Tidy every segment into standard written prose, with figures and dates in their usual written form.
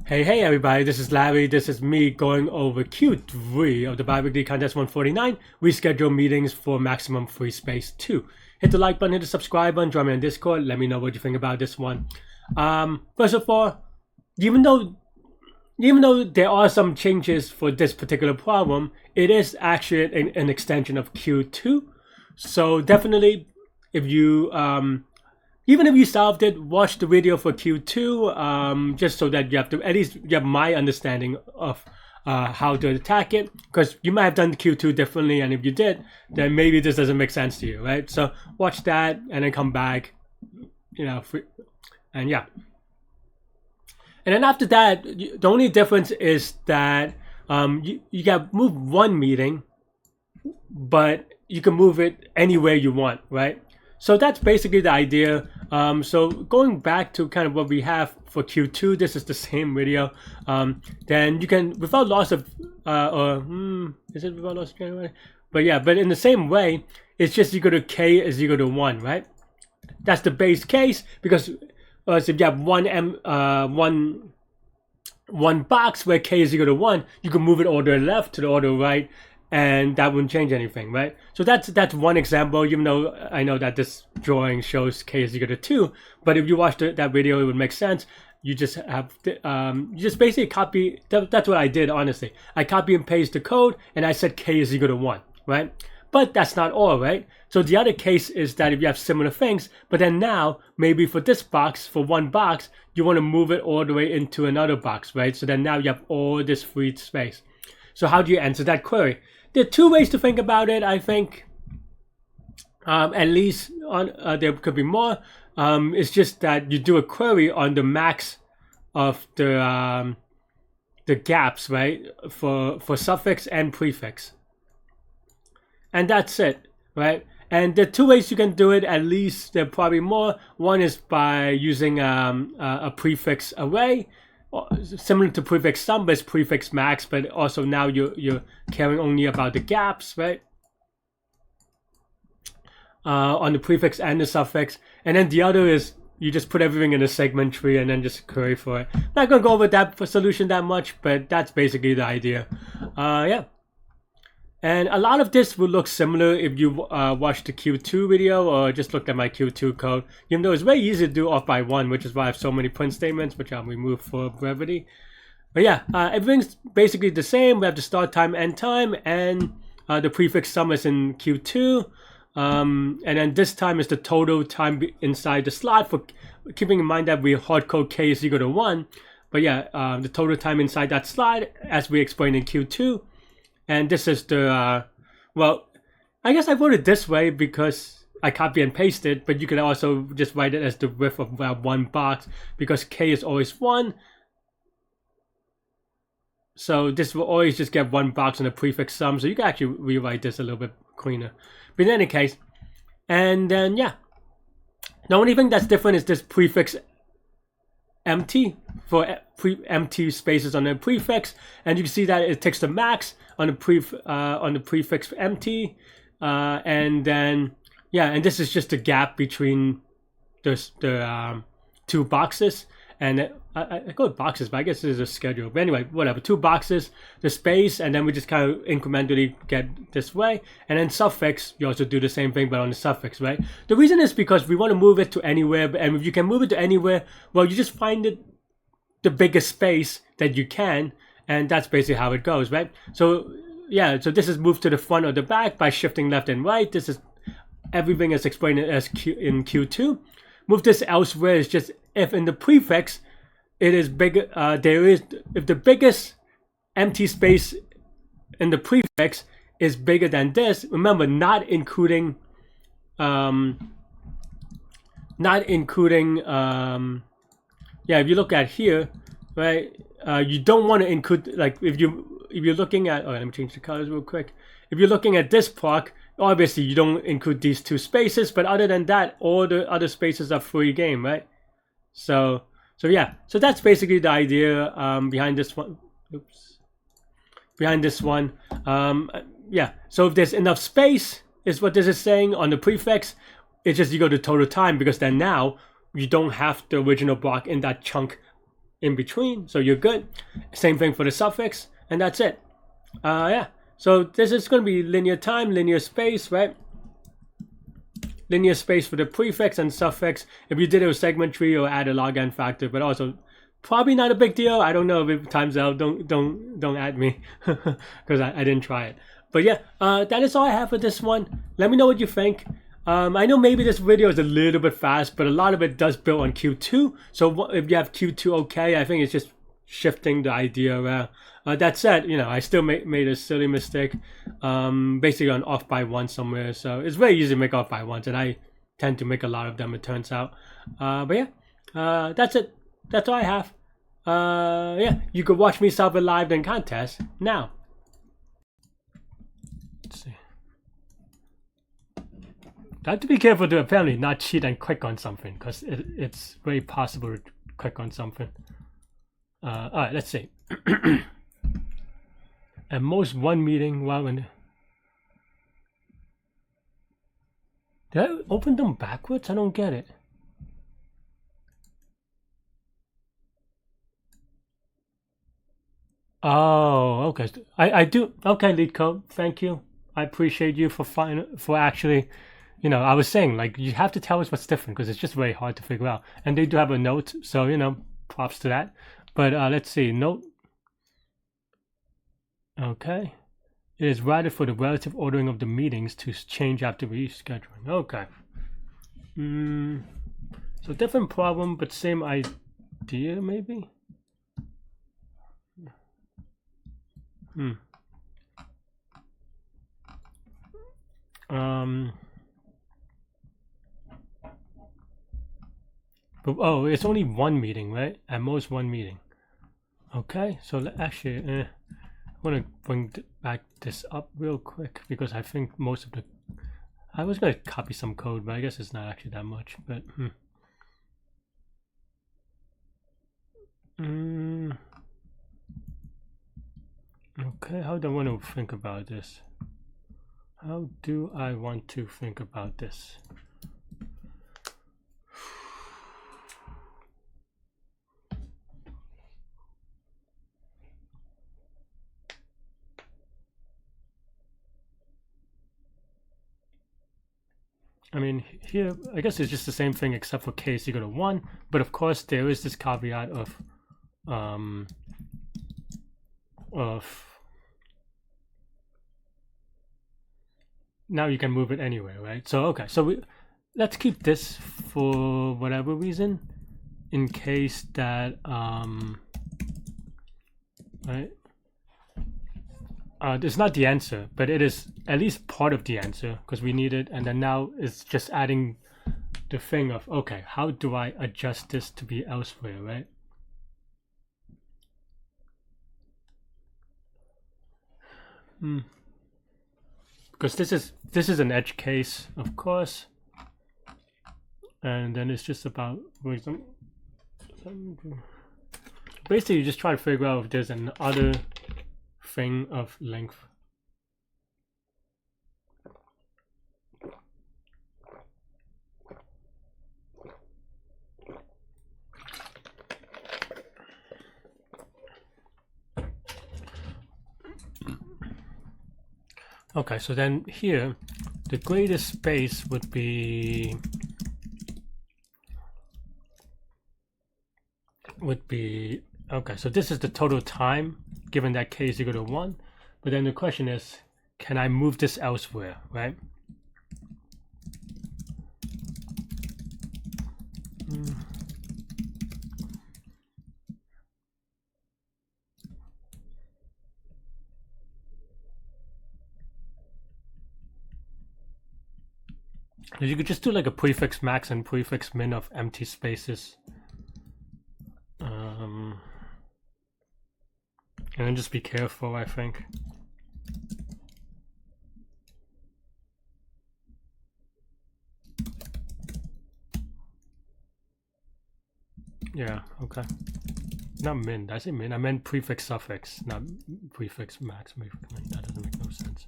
Hey everybody, this is Larry. This is me going over Q3 of the Bi-Weekly Contest 149. Reschedule meetings for maximum free space 2. Hit the like button, hit the subscribe button, join me on Discord. Let me know what you think about this one. First of all, even though there are some changes for this particular problem, it is actually an extension of Q2. So definitely, if you even if you solved it, watch the video for Q2, just so that you have to at least you have my understanding of how to attack it, because you might have done Q2 differently, and if you did, then maybe this doesn't make sense to you, right? So watch that and then come back, and yeah. And then after that, the only difference is that you can move one meeting, but you can move it anywhere you want, right? So that's basically the idea. So going back to kind of what we have for Q2, this is the same video. Then you can, without loss of, is it without loss of January? But yeah, but in the same way, it's just equal to K is equal to 1, right? That's the base case, because so if you have one box where K is equal to 1, you can move it all to the left, to the order right, and that wouldn't change anything, right? So that's one example, even though I know that this drawing shows K is equal to 2, but if you watch that video, it would make sense. You just have to, you just basically copy, that's what I did, honestly. I copy and paste the code, and I said K is equal to 1, right? But that's not all, right? So the other case is that if you have similar things, but then now, maybe for this box, for one box, you want to move it all the way into another box, right? So then now you have all this free space. So how do you answer that query? There are two ways to think about it, I think. At least, there could be more. It's just that you do a query on the max of the gaps, right? For suffix and prefix. And that's it, right? And there are two ways you can do it, at least there are probably more. One is by using a prefix array, similar to prefix sum, but it's prefix max, but also now you're caring only about the gaps, right? On the prefix and the suffix. And then the other is you just put everything in a segment tree and then just query for it. Not gonna go over that solution that much, but that's basically the idea. Yeah. And a lot of this will look similar if you watch the Q2 video or just looked at my Q2 code. Even though it's very easy to do off by one, which is why I have so many print statements, which I'll remove for brevity. But yeah, everything's basically the same. We have the start time, end time, and the prefix sum is in Q2. And then this time is the total time inside the slot, for keeping in mind that we hard code K is equal to 1. But yeah, the total time inside that slot, as we explained in Q2. And this is the, well, I guess I wrote it this way because I copy and paste it, but you can also just write it as the width of one box, because K is always 1. So this will always just get one box on the prefix sum, so you can actually rewrite this a little bit cleaner. But in any case, and then yeah, the only thing that's different is this prefix empty for empty spaces on the prefix, and you can see that it takes the max on the prefix empty, and then yeah, and this is just the gap between the two boxes. And I call it boxes, but I guess this is a schedule. But anyway, whatever, two boxes, the space, and then we just kind of incrementally get this way. And then suffix, you also do the same thing, but on the suffix, right? The reason is because we want to move it to anywhere, and if you can move it to anywhere, well, you just find the biggest space that you can, and that's basically how it goes, right? So yeah, so this is moved to the front or the back by shifting left and right. This is everything is explained as in Q2. Move this elsewhere is just if in the prefix it is bigger, if the biggest empty space in the prefix is bigger than this, remember, not including yeah, if you look at here, right, you don't want to include, like, if you're looking at, let me change the colors real quick. If you're looking at this proc, obviously you don't include these two spaces, but other than that, all the other spaces are free game, right? So yeah, so that's basically the idea behind this one. Oops. Behind this one, yeah. So if there's enough space, is what this is saying on the prefix. It's just you go to total time, because then now you don't have the original block in that chunk in between, so you're good. Same thing for the suffix, and that's it. Yeah, so this is going to be linear time, linear space, right? Linear space for the prefix and suffix. If you did it with segment tree or add a log n factor, but also probably not a big deal. I don't know if it times out. Don't add me because I didn't try it. But yeah, that is all I have for this one. Let me know what you think. I know maybe this video is a little bit fast, but a lot of it does build on Q2. So if you have Q2 okay, I think it's just shifting the idea around. That said, you know, I still made a silly mistake, basically on off by one somewhere. So it's very easy to make off by ones, and I tend to make a lot of them, it turns out. But yeah, that's it. That's all I have. Yeah, you could watch me solve a live then contest now. Let's see. I have to be careful to apparently not cheat and click on something, because it's very possible to click on something. All right, let's see. At most one meeting, wow, and did I open them backwards? I don't get it. Oh, okay. I do. Okay, Leetcode, thank you. I appreciate you for actually, you know, I was saying, like, you have to tell us what's different because it's just very hard to figure out. And they do have a note, so, you know, props to that. But let's see, note. Okay. It is rather for the relative ordering of the meetings to change after rescheduling. Okay. So different problem, but same idea, maybe? But, oh, it's only one meeting, right? At most one meeting. Okay, so actually, I want to bring back this up real quick because I think most of the... I was going to copy some code, but I guess it's not actually that much, but... Okay, how do I want to think about this? How do I want to think about this? I mean, here, I guess it's just the same thing except for case equal to 1, but of course there is this caveat of now you can move it anywhere, right? So, okay, so let's keep this for whatever reason, in case that, right? It's not the answer, but it is at least part of the answer because we need it. And then now it's just adding the thing of, okay, how do I adjust this to be elsewhere, right? Because this is an edge case, of course. And then it's just about basically you just try to figure out if there's another thing of length. Okay, so then here the greatest space would be okay, so this is the total time given that k is equal to 1, but then the question is, can I move this elsewhere, right? You could just do like a prefix max and prefix min of empty spaces. And then just be careful, I think. Yeah, okay. Not min, did I say min? I meant prefix suffix, not prefix max. That doesn't make no sense.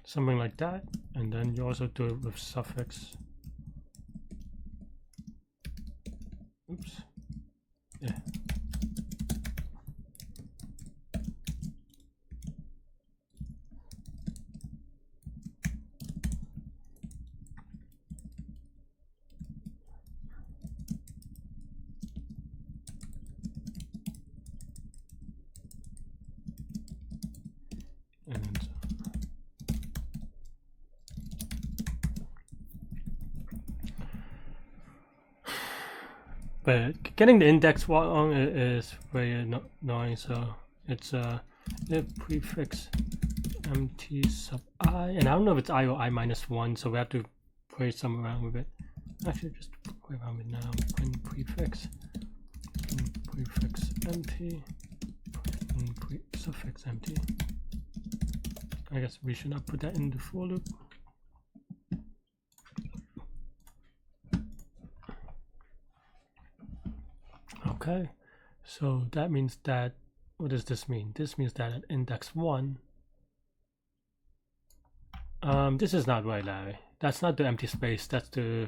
something like that, and then you also do it with suffix. Oops. Yeah. And but getting the index wrong is very annoying. So it's if prefix empty sub I, and I don't know if it's I or I minus 1, so we have to play some around with it. Actually, just play around with it now. Print prefix empty, suffix empty. I guess we should not put that in the for loop. Okay, so that means that, what does this mean? This means that at index 1, this is not right, Larry. That's not the empty space, that's the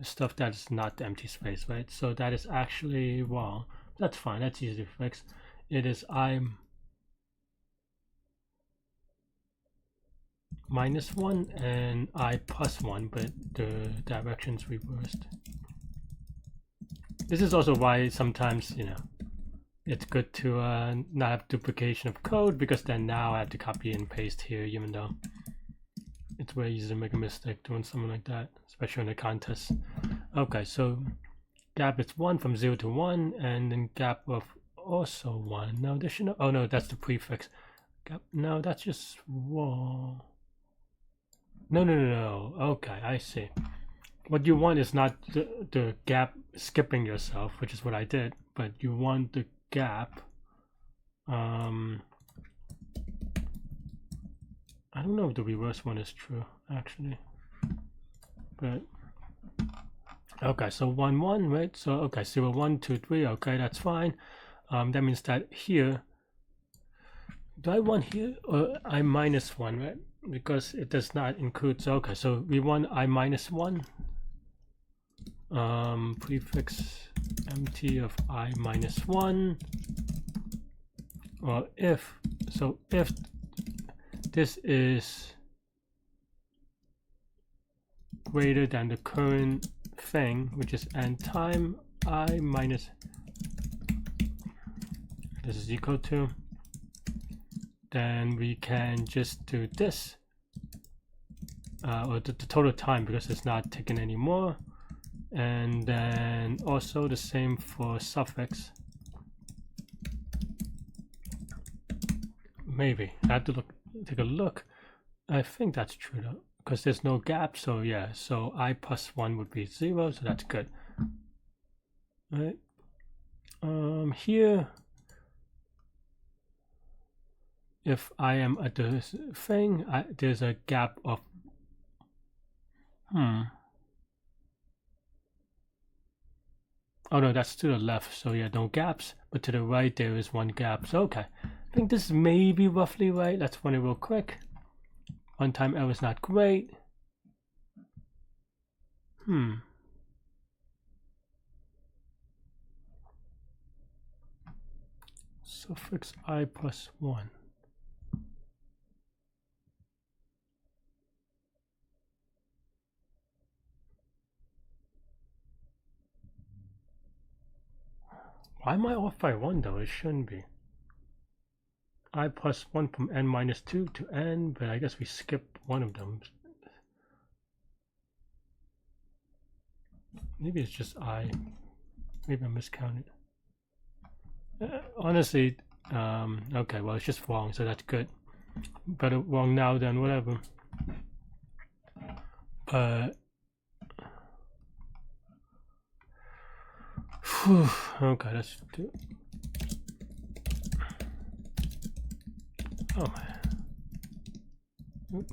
stuff that is not the empty space, right? So that is actually wrong. That's fine, that's easy to fix. It is I minus 1 and I plus 1, but the direction's reversed. This is also why sometimes, you know, it's good to not have duplication of code, because then now I have to copy and paste here, even though it's very easy to make a mistake doing something like that, especially in a contest. Okay, so gap is 1 from 0 to 1, and then gap of also 1. Now this should not, oh no, that's the prefix. Gap, no, that's just wrong. No. Okay, I see. What you want is not the gap skipping yourself, which is what I did, but you want the gap. I don't know if the reverse one is true, actually. But okay, so 1 1, right? So okay, 0 1 2 3. Okay, that's fine. That means that here, do I want here or I minus 1, right? Because it does not include. So okay, so we want I minus 1. Prefix empty of I minus 1, or if, so if this is greater than the current thing, which is end time I minus, this is equal to, then we can just do this, or the total time, because it's not taken anymore. And then also the same for suffix. Maybe I have to take a look. I think that's true though, because there's no gap. So yeah, so I plus 1 would be 0, so that's good. All right. Here, if I am at the thing, there's a gap of oh no, that's to the left, so yeah, no gaps, but to the right there is 1 gap. So okay, I think this may be roughly right. Let's run it real quick. One-time error is not great. Suffix I plus 1. Why am I off by 1 though? It shouldn't be. I plus 1 from n minus 2 to n, but I guess we skipped one of them. Maybe it's just I. Maybe I miscounted. Honestly, okay, well, it's just wrong, so that's good. Better wrong now than whatever. But okay, let's do it. Oh. Oop.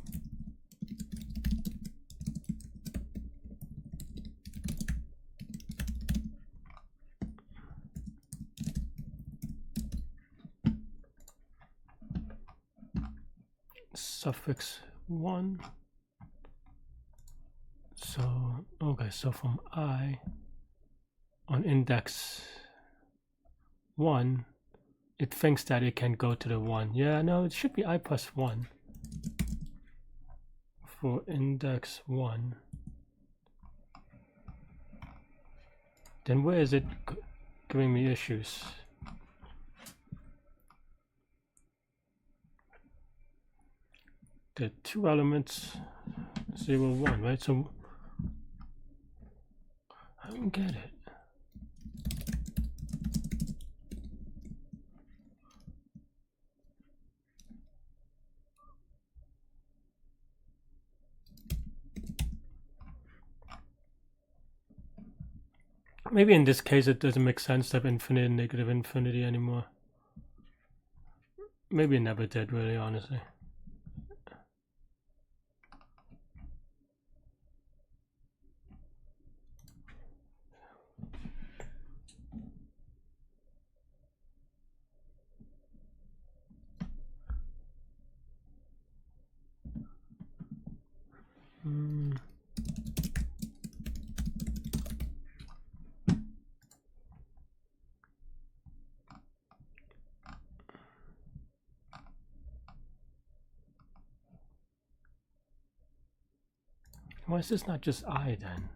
Suffix 1. So, okay, so from I on index 1, it thinks that it can go to the 1. Yeah, no, it should be I plus 1 for index 1. Then where is it giving me issues? The 2 elements 0, 1, right? So I don't get it. Maybe in this case it doesn't make sense to have infinite and negative infinity anymore. Maybe it never did, really, honestly. Why is this not just I then?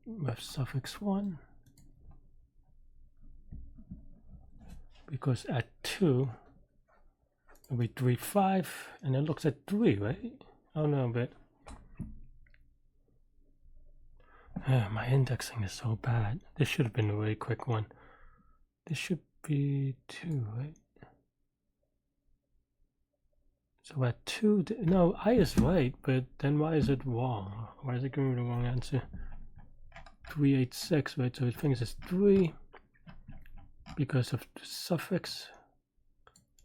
With suffix 1. Because at 2, it'll be 3, 5, and it looks at 3, right? Oh no, but my indexing is so bad. This should have been a really quick one. This should be 2, right? So at 2, no, I is right, but then why is it wrong? Why is it giving me the wrong answer? 386, right? So it thinks it's 3 because of the suffix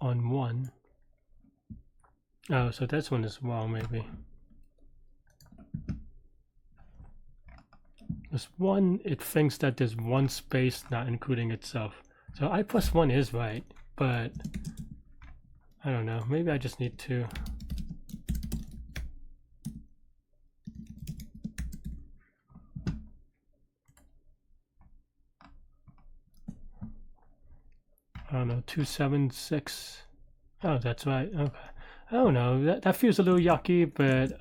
on 1. Oh, so this one is wrong, maybe. This 1, it thinks that there's 1 space not including itself. So I plus 1 is right, but I don't know. Maybe I just need to. I don't know, 276. Oh, that's right. Okay. I don't know. That feels a little yucky, but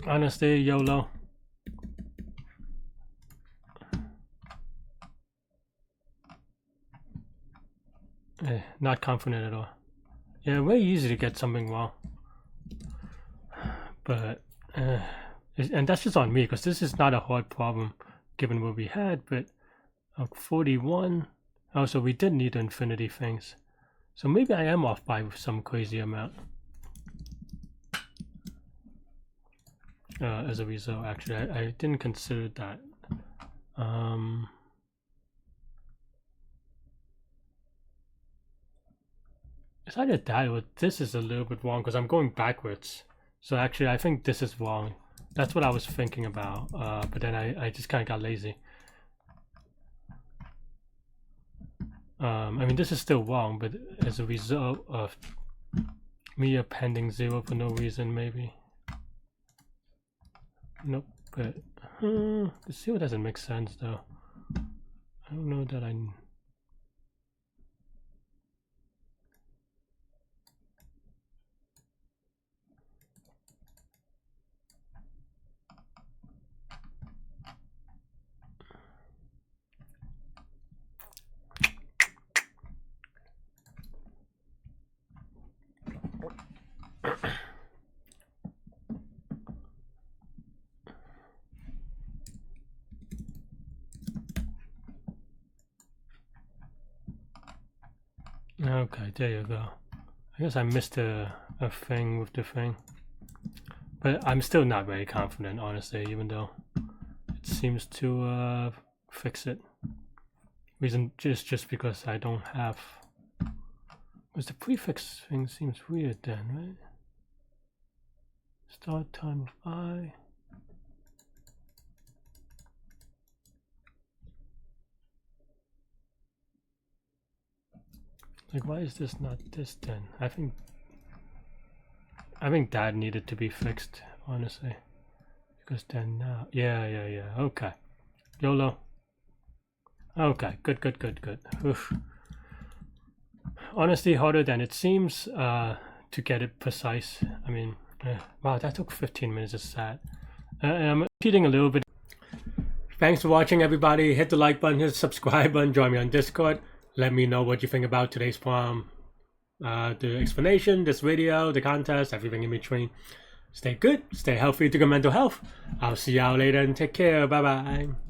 honestly, YOLO. Not confident at all. Yeah, way easy to get something wrong. But and that's just on me because this is not a hard problem given what we had. But 41. Oh, so we did need infinity things. So maybe I am off by some crazy amount. As a result, actually, I didn't consider that. It's either that or this is a little bit wrong because I'm going backwards. So actually, I think this is wrong. That's what I was thinking about. But then I just kind of got lazy. I mean, this is still wrong, but as a result of me appending 0 for no reason, maybe. Nope, but the 0 doesn't make sense though. I don't know that I. Okay, there you go. I guess I missed a thing with the thing. But I'm still not very confident, honestly, even though it seems to fix it. Reason just because I don't have. Because the prefix thing seems weird then, right? Start time of I. Like, why is this not this then? I think that needed to be fixed, honestly. Because then now, yeah. Okay, YOLO. Okay, good. Oof. Honestly, harder than it seems to get it precise. I mean, wow, that took 15 minutes. It's sad. And I'm repeating a little bit. Thanks for watching, everybody. Hit the like button, hit the subscribe button, join me on Discord. Let me know what you think about today's problem, the explanation, this video, the contest, everything in between. Stay good, stay healthy, to good mental health. I'll see y'all later and take care. Bye-bye.